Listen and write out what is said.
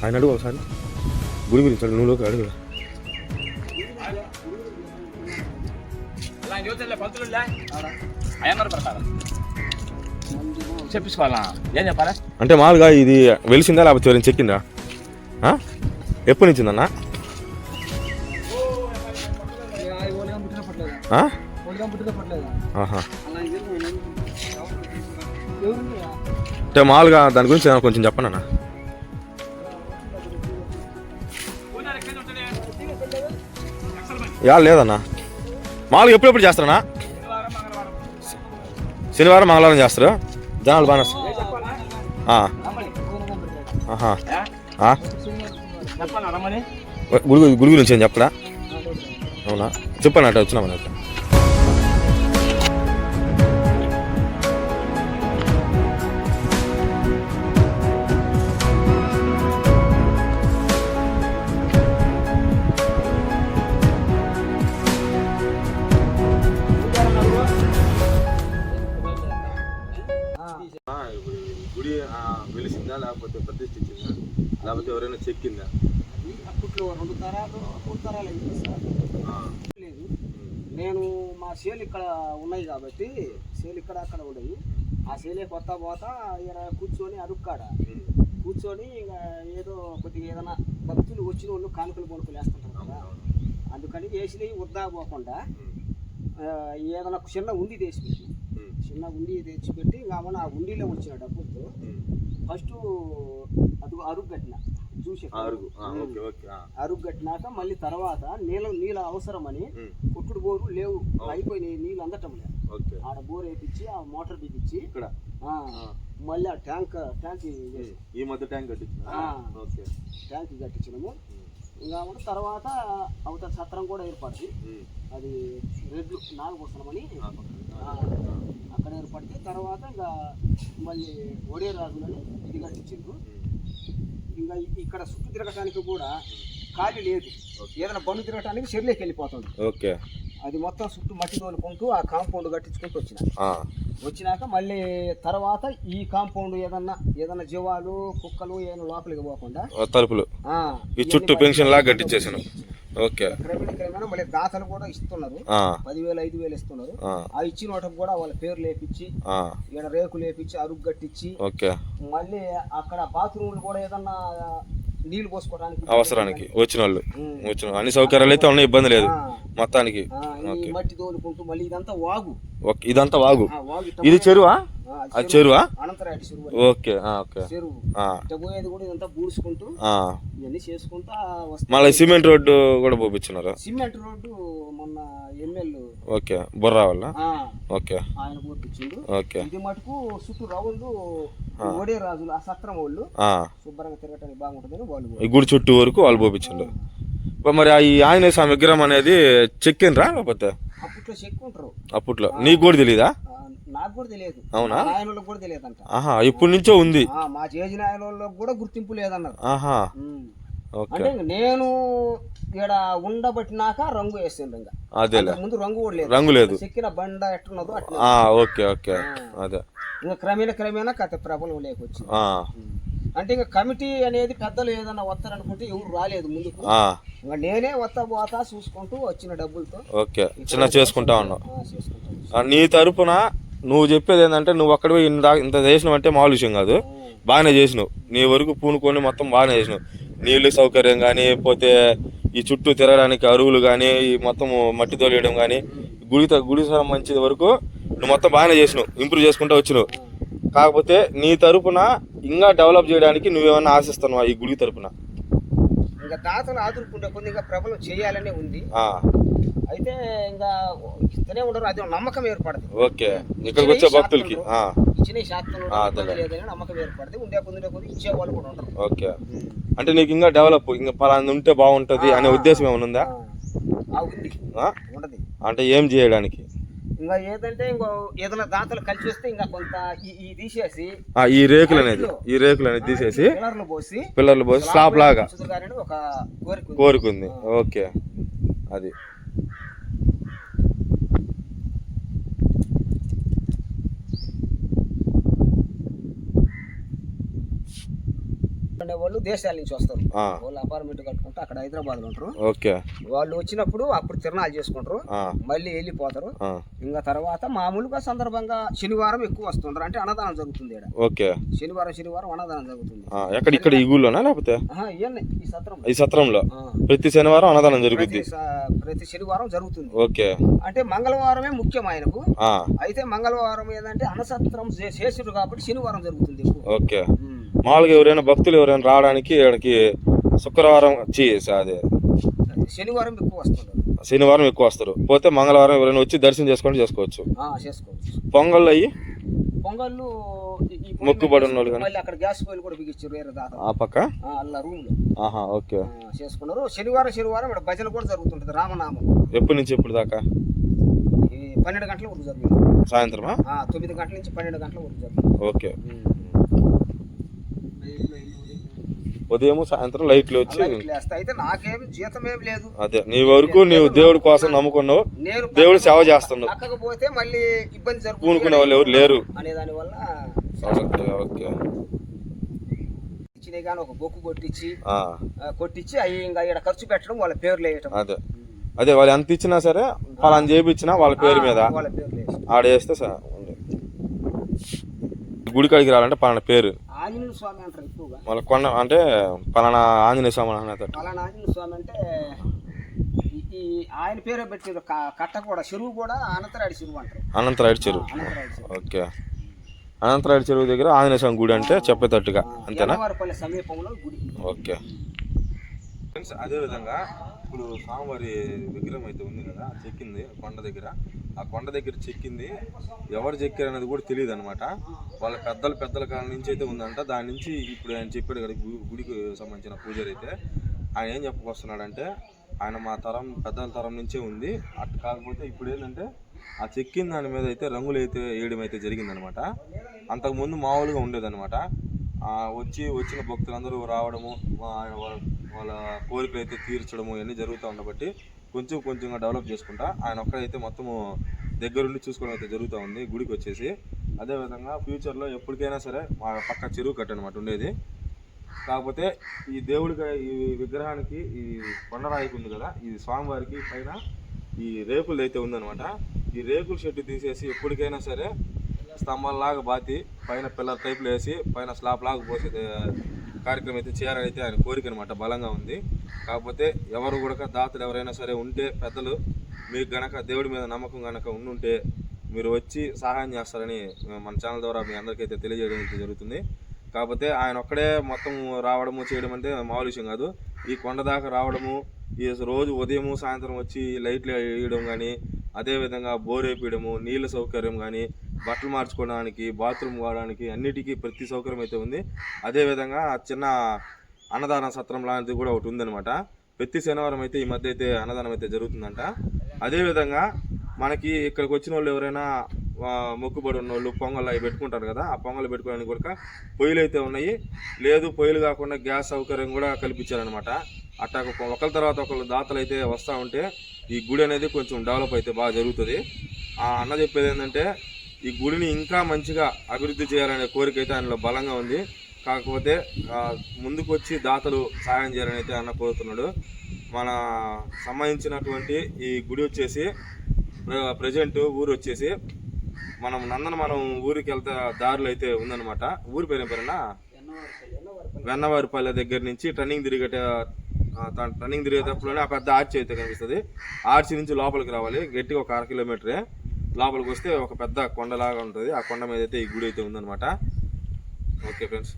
ఆయన అడుగు ఒకసారి గుడి గురించి అడుగు, నువ్వు అడుగు. చెప్పించుకోవాలా ఏం చెప్పాలా? అంటే మామూలుగా ఇది వెలిసిందా లేకపోతే ఎవరైనా చెక్కిందా? ఎప్పటి నుంచి ఉందన్నా? అంటే మామూలుగా దాని గురించి కొంచెం చెప్పండి అన్న. లేదన్నా మామూలుగా ఎప్పుడెప్పుడు చేస్తారన్నా? శనివారం మంగళవారం చేస్తారు. జనాలు బాగా గుడి గురించి ఏం చెప్పడా? అవునా, చెప్పండి అట్లా వచ్చినామని. అట్లా గుడి వెలిసిందా లేకపోతే ప్రతిష్ఠించిందా లేకపోతే ఎవరైనా చెక్కిందా? అప్పట్లో 2 తరాలు 3 తరాలు అయింది సార్. లేదు, నేను మా సేలు ఇక్కడ ఉన్నాయి కాబట్టి సేలు ఇక్కడ అక్కడ ఉన్నాయి. ఆ సేలే కొత్త పోతా ఇలా కూర్చొని అడుక్కాడ కూర్చొని ఇక ఏదో కొద్దిగా ఏదైనా భక్తులు వచ్చిన వాళ్ళు కానుకలు కొనుక్కలు వేస్తుంటారు కదా, అందుకని వేసినవి వద్దా పోకుండా ఏదైనా చిన్న ఉండి తెచ్చిపెట్టి ఇంకా ఆ ఉండిలో వచ్చిన డబ్బులతో ఫస్ట్ అరుగు కట్టిన చూసి అరుగు కట్టినాక మళ్ళీ తర్వాత నీళ్ళ అవసరమని కొట్టుడు బోరు లేవు, అయిపోయినాయి నీళ్ళు అందటం లేదు. ఆడ బోర్ వేయించి ఆ మోటార్ బిగించి ఇక్కడ మళ్ళీ ఆ ట్యాంక్ ఈ మధ్య ట్యాంక్ కట్టించినాము. ఇంకా తర్వాత అవతల సత్రం కూడా ఏర్పడింది. అది రెడ్లు నాగభూషణమని అక్కడ ఏర్పడితే తర్వాత ఇంకా మళ్ళీ ఒడే రాజులని ఇది కట్టించిండ్రు. ఇంకా ఇక్కడ చుట్టూ తిరగటానికి కూడా ఖాళీ లేదు, ఏదైనా బండు తిరగటానికి చెర్లేకి వెళ్ళిపోతుంది. ఓకే, అది మొత్తం చుట్టూ మట్టి తోలుకుంటూ ఆ కాంపౌండ్ కట్టించుకుంటూ వచ్చినాక మళ్ళీ తర్వాత ఈ కాంపౌండ్ ఏదన్నా జీవాలు కుక్కలు ఏమైనా లోపలికి పోకుండా తలుపులు ఈ చుట్టూ పెన్షన్ లాగా కట్టించేసాను. ఓకే, క్రమేణా మళ్ళీ దాతలు కూడా ఇస్తున్నారు, 10,000 5,000 ఇస్తున్నారు. ఆ ఇచ్చిన వాటికి కూడా వాళ్ళ పేరు లేపించి ఇక్కడ రేకులు లేపించి అరుగు కట్టించి మళ్ళీ అక్కడ బాత్రూమ్లు కూడా ఏదన్నా నీళ్లు పోసుకోవడానికి అవసరానికి వచ్చిన వాళ్ళు అన్ని సౌకర్యాలు అయితే ఉన్నాయి, ఇబ్బంది లేదు మొత్తానికి. మట్టి తోలుకుంటూ మళ్ళీ ఇదంతా వాగు, ఇది చెరువా? అది చెరువా? అనంతరాయుడు చెరువు. ఓకే ఓకే, చెరువు పోయేది కూడా ఇదంతా బూడ్చుకుంటూ ఇవన్నీ చేసుకుంటా మళ్ళీ సిమెంట్ రోడ్డు కూడా పోపించున్నారు. సిమెంట్ రోడ్డు మొన్న ఎమ్మెల్యే ఓకే బొర్రా వల్ల ఓకే ఆయన పోపించిండు. ఓకే, ఇది మటుకు చుట్టూ రౌండ్ ఓడే రాజులు ఆ సత్రం వాళ్ళు శుభ్రంగా తిరగటానికి బాగుంటుందని వాళ్ళు ఈ గుడి చుట్టూ వరకు వాళ్ళు పోపించండు. మరి ఈ ఆంజనేయ స్వామి విగ్రహం అనేది చెక్కినరా లేకపోతే? అప్పట్లో చెక్కుంటారు. అప్పట్లో నీకు కూడా తెలీదా? నాకు కూడా తెలియదు. అవునా? నాయనోళ్ళకి కూడా తెలియదు అంట. ఇప్పటి నుంచో ఉంది. మా చేజి నాయనోళ్ళకి కూడా గుర్తింపు లేదన్నారు. అంటే నేను ఇక్కడ ఉండబట్టినాక రంగు వేసిండు. ఇంకా అదే ముందు రంగు కూడా లేదు, రంగు లేదు. చెక్కిన బండ ఎట్టున్నదో ఓకే ఓకే, అదే ఇంకా క్రమేణా కథ ప్రబలం లేకొచ్చి అంటే ఇంకా కమిటీ అనేది పెద్దలు ఏదన్నా వస్తారనుకుంటే ఎవరు రాలేదు ముందుకు. ఇంకా నేనే పోతా చూసుకుంటూ వచ్చిన డబ్బులతో ఓకే చిన్న చేసుకుంటా ఉన్నావు. నీ తరపున నువ్వు చెప్పేది ఏంటంటే నువ్వు అక్కడ ఇంత చేసినావు అంటే మామూలు విషయం కాదు, బాగానే చేసినావు. నీ వరకు పూనుకొని మొత్తం బాగానే చేసినావు. నీళ్ళు సౌకర్యం కానీ పోతే ఈ చుట్టూ తిరగడానికి అరువులు కానీ ఈ మొత్తం మట్టి తోలేయడం కానీ గుడి మంచిది వరకు నువ్వు మొత్తం బాగానే చేసినావు, ఇంప్రూవ్ చేసుకుంటూ వచ్చినావు. కాకపోతే నీ తరపున ఇంకా డెవలప్ చేయడానికి నువ్వేమన్నా ఆశిస్తున్నావా ఈ గుడి తరపున? ఇంకా దాతలు ఆదుకుంటే కొద్దిగా ప్రబలం చేయాలనే ఉంది. అయితే ఇంకా ఇస్తూనే ఉండరు, అది నమ్మకం ఏర్పడదు. ఓకే, ఇక్కడికి వచ్చే భక్తులకి ఇచ్చిన శాస్త్రం లేదని నమ్మకం ఏర్పడదు. ఉండే కొద్ది ఇచ్చే వాళ్ళు కూడా ఉండరు. ఓకే, అంటే నీకు ఇంకా డెవలప్ ఇంకా పలానా ఉంటే బాగుంటది అనే ఉద్దేశం ఏమైనా ఉందా? ఉండదు. అంటే ఏం చేయడానికి? ఇంకా ఏదంటే ఇంకో ఏదైనా దాతలు కలిసి వస్తే ఇంకా కొంత తీసేసి ఈ రేకులు అనేది తీసేసి పిల్లర్లు పోసి స్లాబ్ లాగా ఒక కోరుకుంది. ఓకే, అది వాళ్ళు దేశాల నుంచి వస్తారు. ఆ. వాళ్ళు అపార్ట్మెంట్ కట్టుకుంటే అక్కడ హైదరాబాద్ లో ఉంటారు. ఓకే. వాళ్ళు వచ్చినప్పుడు అప్పుడు తిరణాలు చేసుకుంటారు, ఆ. మళ్ళీ వెళ్ళిపోతారు. ఆ. ఇంకా తర్వాత మామూలుగా సందర్భంగా శనివారం ఎక్కువ వస్తుంటారు, అంటే అన్నదానం జరుగుతుంది ఈడ. ఓకే. శనివారం అన్నదానం జరుగుతుంది. ఎక్కడ ఇక్కడ ఈ ఊళ్ళోనా లేకపోతే ఇవన్నీ ఈ సత్రం ఈ సత్రంలో ప్రతి శనివారం అన్నదానం జరుగుద్ది. ప్రతి శనివారం జరుగుతుంది. ఓకే. అంటే మంగళవారమే ముఖ్యం ఆయనకు. ఆ. అయితే మంగళవారం ఏదంటే అన్నసత్రం చేసిరు కాబట్టి శనివారం జరుగుతుంది ఎక్కువ. ఓకే. మామూలుగా ఎవరైనా భక్తులు ఎవరైనా రావడానికి ఇక్కడికి శుక్రవారం అదే శనివారం ఎక్కువ వస్తుంటారు, శనివారం ఎక్కువ వస్తారు. పోతే మంగళవారం ఎవరైనా వచ్చి దర్శనం చేసుకోవచ్చు. చేసుకోవచ్చు. పొంగళ్ళు అయ్యి పొంగళ్ళు మొక్కుబడి ఉన్న వాళ్ళు మళ్ళీ అక్కడ గ్యాస్ పొయ్యిలు కూడా బిగించారు వేరే దాకా ఆ పక్క అలా రూమ్ లో. ఓకే. చేసుకున్నారు. శనివారం ఇక్కడ భజన కూడా జరుగుతుంటది, రామనామం. ఎప్పటి నుంచి ఎప్పుడు దాకా? 12 గంటల వరకు జరుగుతుంది. సాయంత్రమా? 9 గంటల నుంచి 12 గంటల వరకు జరుగుతుంది. ఓకే. ఉదయం సాయంత్రం లైట్లు వచ్చి అయితే నాకేం జీతం ఏం లేదు. అదే నీ వరకు నీవు దేవుడి కోసం నమ్ముకున్నావు, దేవుడు సేవ చేస్తున్నావు. కాకపోతే మళ్ళీ ఇబ్బంది జరుగుతుంది, పూనుకునే వాళ్ళు ఎవరు లేరు అనే దాని వల్ల ఓకే. ఇచ్చినాయి కానీ ఒక బొక్కు కొట్టించి అవి ఇంకా ఇక్కడ ఖర్చు పెట్టడం, వాళ్ళ పేర్లు వేయటం. అదే వాళ్ళు ఎంత ఇచ్చినా సరే వాళ్ళని చేపించినా వాళ్ళ పేరు మీద ఆడేస్తే గుడి కాడికి రావాలంటే పలానా పేరు ఆంజనేయ స్వామి అంటారు ఎక్కువగా. వాళ్ళ కొండ అంటే పలానా ఆంజనేయ స్వామి పలానా ఆంజనేయ స్వామి అంటే ఈ ఆయన పేరు పెట్టారు. కట్ట కూడా చెరువు కూడా అనంతరాయుడు చెరువు అంటారు. అనంతరాయుడు చెరువు. ఓకే. అనంతరాయుడు చెరువు దగ్గర ఆంజనేయ స్వామి గుడి అంటే చెప్పేటట్టుగా అంతేనా? సమీపంలో గుడి. ఓకే. అదేవిధంగా ఇప్పుడు స్వామివారి విగ్రహం అయితే ఉంది కదా, చెక్కింది కొండ దగ్గర. ఆ కొండ దగ్గర చెక్కింది ఎవరు చెక్కారు అనేది కూడా తెలియదు అనమాట. వాళ్ళ పెద్దల కాలం నుంచి అయితే ఉందంట. దాని నుంచి ఇప్పుడు ఆయన చెప్పాడు కదా గుడికి సంబంధించిన పూజారి అయితే, ఆయన ఏం చెప్పుకొస్తున్నాడంటే ఆయన మా పెద్దల తరం నుంచే ఉంది. అటు కాకపోతే ఇప్పుడు ఏంటంటే ఆ చెక్కిన దాని మీద అయితే రంగులు అయితే వేయడం అయితే జరిగిందనమాట. అంతకుముందు మామూలుగా ఉండేదన్నమాట. వచ్చిన భక్తులందరూ రావడము, వాళ్ళ కోరికలు అయితే తీర్చడము ఇవన్నీ జరుగుతూ ఉండబట్టి కొంచెంగా డెవలప్ చేసుకుంటా ఆయన ఒక్కడైతే మొత్తము దగ్గరుండి చూసుకోవడం అయితే జరుగుతూ ఉంది గుడికి వచ్చేసి. అదేవిధంగా ఫ్యూచర్లో ఎప్పటికైనా సరే మా పక్క చెరువు కట్ట అనమాట ఉండేది. కాకపోతే ఈ దేవుడికి ఈ విగ్రహానికి ఈ కొండరాయికి ఉంది కదా, ఈ స్వామివారికి పైన ఈ రేకులు అయితే ఉందనమాట. ఈ రేకుల షెడ్ తీసేసి ఎప్పటికైనా సరే స్తంభాలలాగా బాతి పైన పిల్లర్ టైప్లో వేసి పైన స్లాబ్ లాగా పోసే కార్యక్రమం అయితే చేయాలని అయితే ఆయన కోరిక అనమాట బలంగా ఉంది. కాకపోతే ఎవరు కూడా దాతలు ఎవరైనా సరే ఉంటే పెద్దలు మీకు గనక దేవుడి మీద నమ్మకం గనక ఉండుంటే మీరు వచ్చి సహాయం చేస్తారని మన ఛానల్ ద్వారా మీ అందరికైతే తెలియజేయడం అయితే జరుగుతుంది. కాకపోతే ఆయన ఒక్కడే మొత్తం రావడము చేయడం అంటే మామూలు విషయం కాదు. ఈ కొండ దాకా రావడము, ఈ రోజు ఉదయం సాయంత్రం వచ్చి లైట్లు వేయడం కానీ, అదేవిధంగా బోర్ వేయడము, నీళ్ళ సౌకర్యం కానీ, బట్టలు మార్చుకోవడానికి, బాత్రూమ్ వాడడానికి అన్నిటికీ ప్రతి సౌకర్యం అయితే ఉంది. అదేవిధంగా చిన్న అన్నదాన సత్రం లాంటిది కూడా ఒకటి ఉందన్నమాట. ప్రతి శనివారం అయితే ఈ మధ్య అయితే అన్నదానం అయితే జరుగుతుందంట. అదేవిధంగా మనకి ఇక్కడికి వచ్చిన వాళ్ళు ఎవరైనా మొక్కుబడి ఉన్న వాళ్ళు పొంగల్ అవి పెట్టుకుంటారు కదా, ఆ పొంగల్ పెట్టుకోవడానికి కూడా పొయ్యిలు అయితే ఉన్నాయి. లేదు పొయ్యిలు కాకుండా గ్యాస్ సౌకర్యం కూడా కల్పించారనమాట. అట్టా ఒకరి తర్వాత ఒకళ్ళు దాతలు అయితే వస్తూ ఉంటే ఈ గుడి అనేది కొంచెం డెవలప్ అయితే బాగా జరుగుతుంది. అన్న చెప్పేది ఏంటంటే ఈ గుడిని ఇంకా మంచిగా అభివృద్ధి చేయాలనే కోరిక అయితే ఆయనలో బలంగా ఉంది. కాకపోతే ముందుకు వచ్చి దాతలు సహాయం చేయాలని అయితే అన్న కోరుతున్నాడు. మన సంబంధించినటువంటి ఈ గుడి వచ్చేసి ప్రజెంట్ ఊరు వచ్చేసి మనం ఊరికి వెళ్తే దారులు అయితే ఉందన్నమాట. ఊరి పేరేనా వెన్నవారిపల్లె దగ్గర నుంచి టర్నింగ్ తిరిగేటప్పుడునే ఆ పెద్ద ఆర్చి అయితే కనిపిస్తుంది. ఆర్చి నుంచి లోపలికి రావాలి, గట్టిగా ఒక 1/2 కిలోమీటరే. లోపలికి వస్తే ఒక పెద్ద కొండలాగా ఉంటుంది. ఆ కొండ మీద అయితే ఈ గుడి అయితే ఉందన్నమాట. Okay friends.